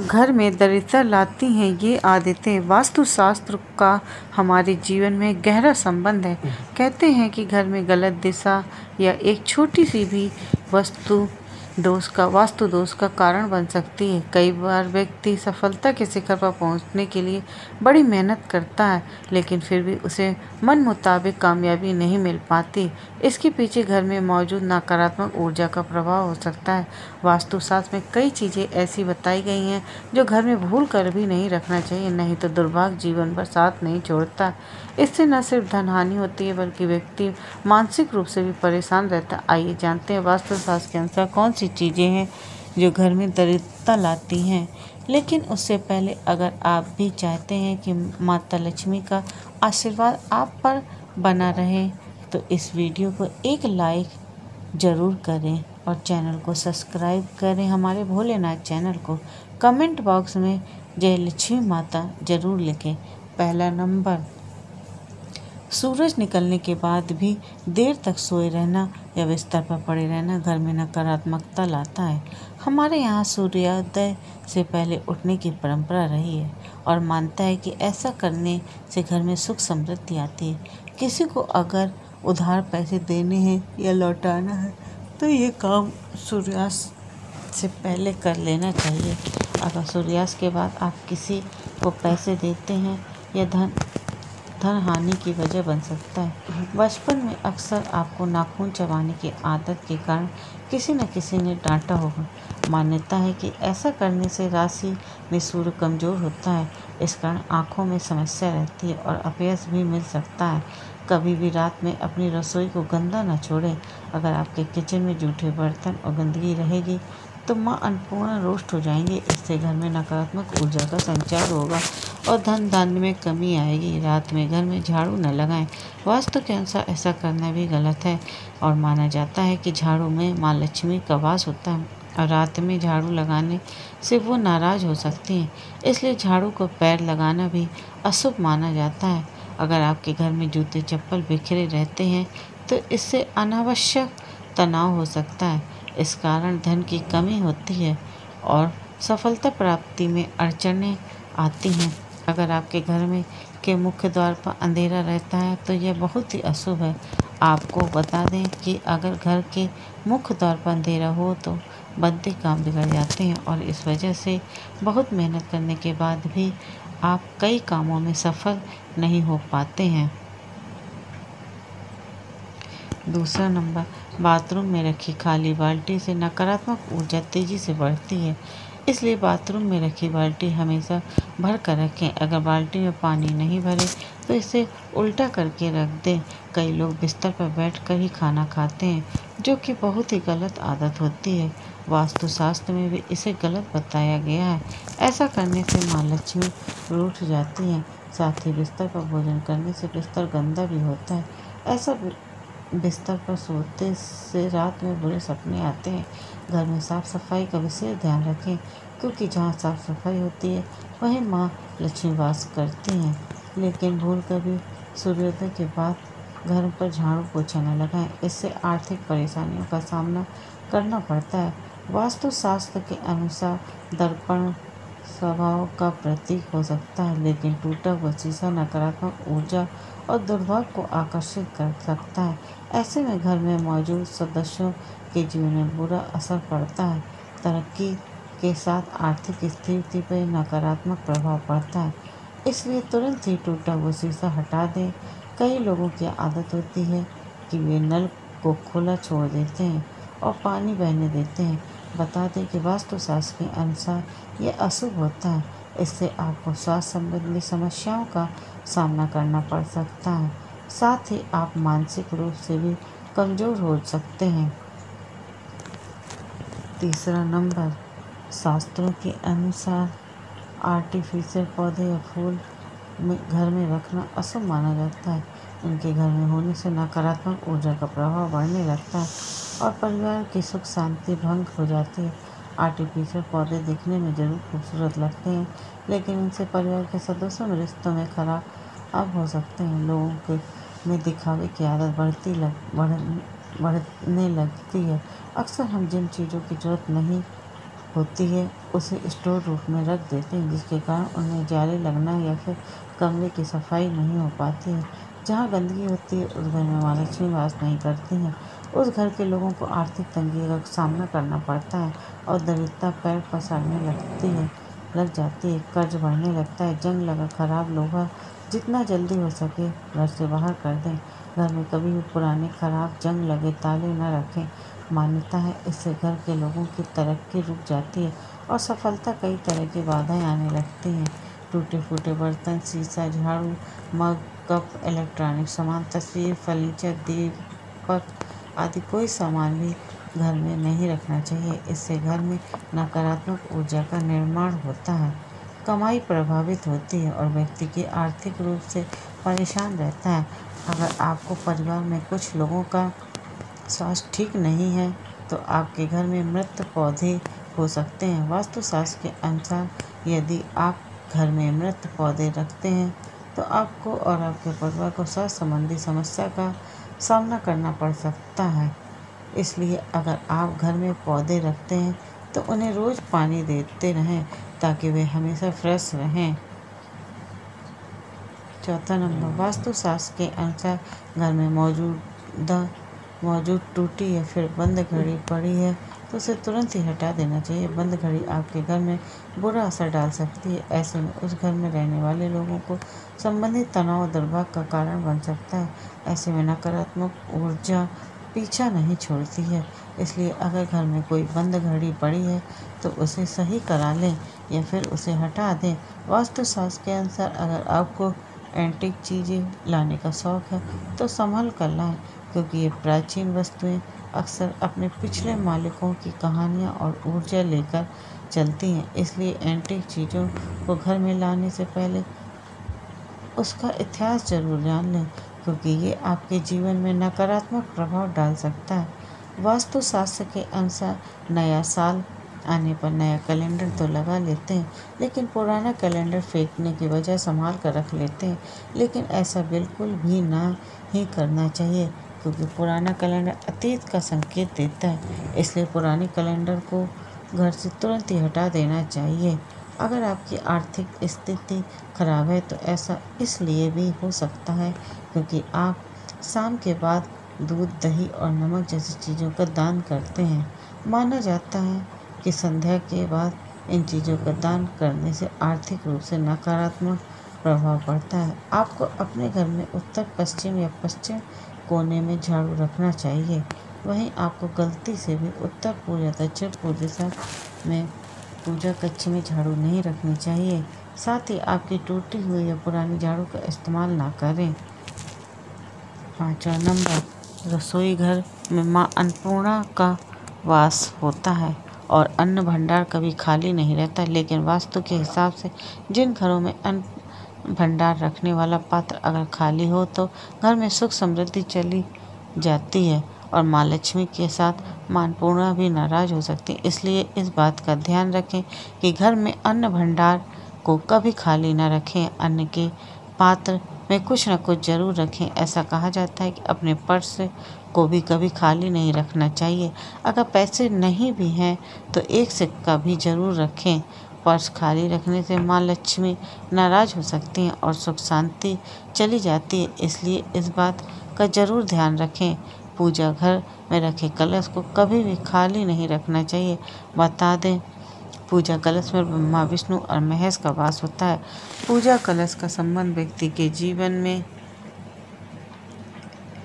घर में दरिद्रता लाती हैं ये आदतें। वास्तुशास्त्र का हमारे जीवन में गहरा संबंध है। कहते हैं कि घर में गलत दिशा या एक छोटी सी भी वास्तु दोष का कारण बन सकती है। कई बार व्यक्ति सफलता के शिखर पर पहुंचने के लिए बड़ी मेहनत करता है, लेकिन फिर भी उसे मन मुताबिक कामयाबी नहीं मिल पाती। इसके पीछे घर में मौजूद नकारात्मक ऊर्जा का प्रभाव हो सकता है। वास्तुशास्त्र में कई चीज़ें ऐसी बताई गई हैं जो घर में भूल कर भी नहीं रखना चाहिए, नहीं तो दुर्भाग्य जीवन भर साथ नहीं छोड़ता। इससे न सिर्फ धन हानि होती है, बल्कि व्यक्ति मानसिक रूप से भी परेशान रहता है। आइए जानते हैं वास्तुशास्त्र के अनुसार कौन सी चीज़ें हैं जो घर में दरिद्रता लाती हैं। लेकिन उससे पहले अगर आप भी चाहते हैं कि माता लक्ष्मी का आशीर्वाद आप पर बना रहे, तो इस वीडियो को एक लाइक ज़रूर करें और चैनल को सब्सक्राइब करें। हमारे भोलेनाथ चैनल को कमेंट बॉक्स में जय लक्ष्मी माता ज़रूर लिखें। पहला नंबर, सूरज निकलने के बाद भी देर तक सोए रहना या बिस्तर पर पड़े रहना घर में नकारात्मकता लाता है। हमारे यहाँ सूर्योदय से पहले उठने की परंपरा रही है और मानता है कि ऐसा करने से घर में सुख समृद्धि आती है। किसी को अगर उधार पैसे देने हैं या लौटाना है तो ये काम सूर्यास्त से पहले कर लेना चाहिए। अगर सूर्यास्त के बाद आप किसी को पैसे देते हैं या धन हानि की वजह बन सकता है। बचपन में अक्सर आपको नाखून चबाने की आदत के कारण किसी न किसी ने डांटा होगा। मान्यता है कि ऐसा करने से राशि में सूर्य कमज़ोर होता है, इस कारण आँखों में समस्या रहती है और अपयश भी मिल सकता है। कभी भी रात में अपनी रसोई को गंदा न छोड़ें। अगर आपके किचन में जूठे बर्तन और गंदगी रहेगी तो माँ अन्नपूर्णा रोस्ट हो जाएंगे। इससे घर में नकारात्मक ऊर्जा का संचार होगा और धन धान्य में कमी आएगी। रात में घर में झाड़ू न लगाएं। वास्तु के अनुसार ऐसा करना भी गलत है और माना जाता है कि झाड़ू में माँ लक्ष्मी का वास होता है और रात में झाड़ू लगाने से वो नाराज़ हो सकती हैं। इसलिए झाड़ू को पैर लगाना भी अशुभ माना जाता है। अगर आपके घर में जूते चप्पल बिखरे रहते हैं तो इससे अनावश्यक तनाव हो सकता है। इस कारण धन की कमी होती है और सफलता प्राप्ति में अड़चनें आती हैं। अगर आपके घर में के मुख्य द्वार पर अंधेरा रहता है तो यह बहुत ही अशुभ है। आपको बता दें कि अगर घर के मुख्य द्वार पर अंधेरा हो तो बनते काम बिगड़ जाते हैं और इस वजह से बहुत मेहनत करने के बाद भी आप कई कामों में सफल नहीं हो पाते हैं। दूसरा नंबर, बाथरूम में रखी खाली बाल्टी से नकारात्मक ऊर्जा तेज़ी से बढ़ती है, इसलिए बाथरूम में रखी बाल्टी हमेशा भर कर रखें। अगर बाल्टी में पानी नहीं भरे तो इसे उल्टा करके रख दें। कई लोग बिस्तर पर बैठकर ही खाना खाते हैं, जो कि बहुत ही गलत आदत होती है। वास्तुशास्त्र में भी इसे गलत बताया गया है। ऐसा करने से माँ लक्ष्मी रूठ जाती हैं। साथ ही बिस्तर पर भोजन करने से बिस्तर गंदा भी होता है। ऐसा बिस्तर पर सोते से रात में बुरे सपने आते हैं। घर में साफ सफाई का विशेष ध्यान रखें, क्योंकि जहाँ साफ सफाई होती है वहीं माँ लक्ष्मी वास करती हैं। लेकिन भूल कर भी सूर्योदय के बाद घर पर झाड़ू पोछा न लगाएं, इससे आर्थिक परेशानियों का सामना करना पड़ता है। वास्तुशास्त्र के अनुसार दर्पण स्वभाव का प्रतीक हो सकता है, लेकिन टूटा हुआ शीशा नकारात्मक ऊर्जा और दुर्भाग्य को आकर्षित कर सकता है। ऐसे में घर में मौजूद सदस्यों के जीवन में बुरा असर पड़ता है। तरक्की के साथ आर्थिक स्थिति पर नकारात्मक प्रभाव पड़ता है, इसलिए तुरंत ही टूटा हुआ शीशा हटा दें। कई लोगों की आदत होती है कि वे नल को खुला छोड़ देते हैं और पानी बहने देते हैं। बता दें कि वास्तुशास्त्र के अनुसार यह अशुभ होता है। इससे आपको स्वास्थ्य संबंधी समस्याओं का सामना करना पड़ सकता है। साथ ही आप मानसिक रूप से भी कमज़ोर हो सकते हैं। तीसरा नंबर, शास्त्रों के अनुसार आर्टिफिशियल पौधे या फूल घर में रखना अशुभ माना जाता है। इनके घर में होने से नकारात्मक ऊर्जा का प्रभाव बढ़ने लगता है और परिवार की सुख शांति भंग हो जाती है। आर्टिफिशियल पौधे दिखने में ज़रूर खूबसूरत लगते हैं, लेकिन इनसे परिवार के सदस्यों में रिश्तों में खराब हो सकते हैं। लोगों के में दिखावे की आदत बढ़ने लगती है। अक्सर हम जिन चीज़ों की जरूरत नहीं होती है उसे स्टोर रूम में रख देते हैं, जिसके कारण उनमें जाले लगना या फिर कमरे की सफाई नहीं हो पाती है। जहाँ गंदगी होती है उस घर में माँ लक्ष्मी वास नहीं करती हैं। उस घर के लोगों को आर्थिक तंगी का सामना करना पड़ता है और दरिद्रता पैर पसारने लग जाती है। कर्ज बढ़ने लगता है। जंग लगा खराब लोहा जितना जल्दी हो सके घर से बाहर कर दें। घर में कभी भी पुराने खराब जंग लगे ताले न रखें। मान्यता है इससे घर के लोगों की तरक्की रुक जाती है और सफलता कई तरह की बाधाएं आने लगती हैं। टूटे फूटे बर्तन, शीशा, झाड़ू, मग, कप, इलेक्ट्रॉनिक सामान, तस्वीर, फर्नीचर, दीपक आदि कोई सामान भी घर में नहीं रखना चाहिए। इससे घर में नकारात्मक ऊर्जा का निर्माण होता है, कमाई प्रभावित होती है और व्यक्ति की आर्थिक रूप से परेशान रहता है। अगर आपको परिवार में कुछ लोगों का स्वास्थ्य ठीक नहीं है तो आपके घर में मृत पौधे हो सकते हैं। वास्तुशास्त्र के अनुसार यदि आप घर में मृत पौधे रखते हैं तो आपको और आपके परिवार को स्वास्थ्य संबंधी समस्या का सामना करना पड़ सकता है। इसलिए अगर आप घर में पौधे रखते हैं तो उन्हें रोज़ पानी देते रहें ताकि वे हमेशा फ्रेश रहें। चौथा नंबर, वास्तुशास्त्र के अनुसार घर में मौजूद टूटी या फिर बंद घड़ी पड़ी है तो उसे तुरंत ही हटा देना चाहिए। बंद घड़ी आपके घर में बुरा असर डाल सकती है। ऐसे में उस घर में रहने वाले लोगों को संबंधित तनाव और दुर्भाग्य का कारण बन सकता है। ऐसे में नकारात्मक ऊर्जा पीछा नहीं छोड़ती है। इसलिए अगर घर में कोई बंद घड़ी पड़ी है तो उसे सही करा लें या फिर उसे हटा दें। वास्तुशास्त्र के अनुसार अगर आपको एंटीक चीज़ें लाने का शौक़ है तो संभल कर लाएं, क्योंकि ये प्राचीन वस्तुएं अक्सर अपने पिछले मालिकों की कहानियाँ और ऊर्जा लेकर चलती हैं। इसलिए एंटीक चीज़ों को घर में लाने से पहले उसका इतिहास जरूर जान लें, क्योंकि ये आपके जीवन में नकारात्मक प्रभाव डाल सकता है। वास्तुशास्त्र के अनुसार नया साल आने पर नया कैलेंडर तो लगा लेते हैं, लेकिन पुराना कैलेंडर फेंकने की बजाय संभाल कर रख लेते हैं। लेकिन ऐसा बिल्कुल भी ना ही करना चाहिए, क्योंकि पुराना कैलेंडर अतीत का संकेत देता है। इसलिए पुराने कैलेंडर को घर से तुरंत ही हटा देना चाहिए। अगर आपकी आर्थिक स्थिति खराब है तो ऐसा इसलिए भी हो सकता है क्योंकि आप शाम के बाद दूध, दही और नमक जैसी चीज़ों का दान करते हैं। माना जाता है कि संध्या के बाद इन चीज़ों का दान करने से आर्थिक रूप से नकारात्मक प्रभाव पड़ता है। आपको अपने घर में उत्तर पश्चिम या पश्चिम कोने में झाड़ू रखना चाहिए। वहीं आपको गलती से भी उत्तर पूर्व या दक्षिण पूर्व दिशा में पूजा कक्ष में झाड़ू नहीं रखनी चाहिए। साथ ही आपकी टूटी हुई या पुरानी झाड़ू का इस्तेमाल ना करें। 5वां नंबर, रसोई घर में माँ अन्नपूर्णा का वास होता है और अन्न भंडार कभी खाली नहीं रहता। लेकिन वास्तु के हिसाब से जिन घरों में अन्न भंडार रखने वाला पात्र अगर खाली हो तो घर में सुख समृद्धि चली जाती है और माँ लक्ष्मी के साथ माँ अन्नपूर्णा भी नाराज हो सकती है। इसलिए इस बात का ध्यान रखें कि घर में अन्न भंडार को कभी खाली न रखें। अन्न के पात्र में कुछ न कुछ जरूर रखें। ऐसा कहा जाता है कि अपने पर्स को भी कभी खाली नहीं रखना चाहिए। अगर पैसे नहीं भी हैं तो एक सिक्का भी जरूर रखें। पर्स खाली रखने से माँ लक्ष्मी नाराज हो सकती हैं और सुख शांति चली जाती है। इसलिए इस बात का जरूर ध्यान रखें। पूजा घर में रखे कलश को कभी भी खाली नहीं रखना चाहिए। बता दें, पूजा कलश में ब्रह्मा, विष्णु और महेश का वास होता है। पूजा कलश का संबंध व्यक्ति के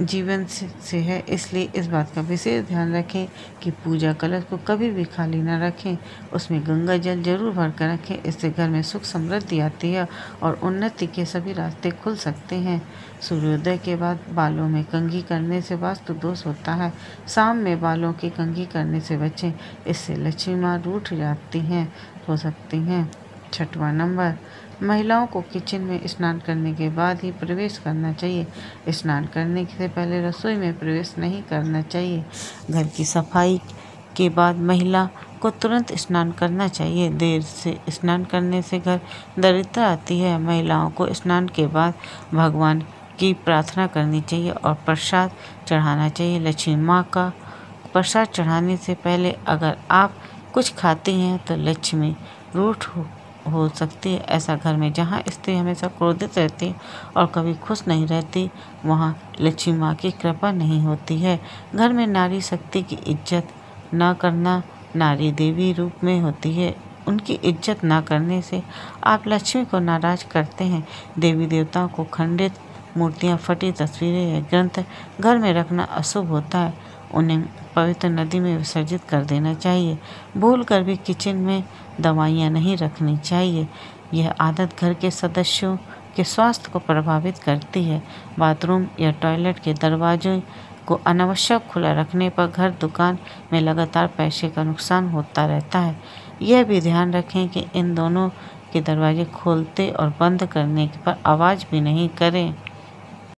जीवन से है। इसलिए इस बात का विशेष ध्यान रखें कि पूजा कलश को कभी भी खाली न रखें। उसमें गंगा जल जरूर भर कर रखें। इससे घर में सुख समृद्धि आती है और उन्नति के सभी रास्ते खुल सकते हैं। सूर्योदय के बाद बालों में कंघी करने से वास्तु दोष होता है। शाम में बालों की कंघी करने से बचें, इससे लक्ष्मी माँ रूठ जाती हैं हो सकती हैं। 6वां नंबर, महिलाओं को किचन में स्नान करने के बाद ही प्रवेश करना चाहिए। स्नान करने से पहले रसोई में प्रवेश नहीं करना चाहिए। घर की सफाई के बाद महिला को तुरंत स्नान करना चाहिए। देर से स्नान करने से घर दरिद्रता आती है। महिलाओं को स्नान के बाद भगवान की प्रार्थना करनी चाहिए और प्रसाद चढ़ाना चाहिए। लक्ष्मी माँ का प्रसाद चढ़ाने से पहले अगर आप कुछ खाती हैं तो लक्ष्मी रूठ हो सकती है। ऐसा घर में जहाँ स्त्री हमेशा क्रोधित रहती और कभी खुश नहीं रहती, वहाँ लक्ष्मी माँ की कृपा नहीं होती है। घर में नारी शक्ति की इज्जत न करना नारी देवी रूप में होती है। उनकी इज्जत न करने से आप लक्ष्मी को नाराज करते हैं। देवी देवताओं को खंडित मूर्तियाँ, फटी तस्वीरें या ग्रंथ घर में रखना अशुभ होता है। उन्हें पवित्र नदी में विसर्जित कर देना चाहिए। भूल कर भी किचन में दवाइयाँ नहीं रखनी चाहिए। यह आदत घर के सदस्यों के स्वास्थ्य को प्रभावित करती है। बाथरूम या टॉयलेट के दरवाजे को अनावश्यक खुला रखने पर घर दुकान में लगातार पैसे का नुकसान होता रहता है। यह भी ध्यान रखें कि इन दोनों के दरवाजे खोलते और बंद करने पर आवाज़ भी नहीं करें।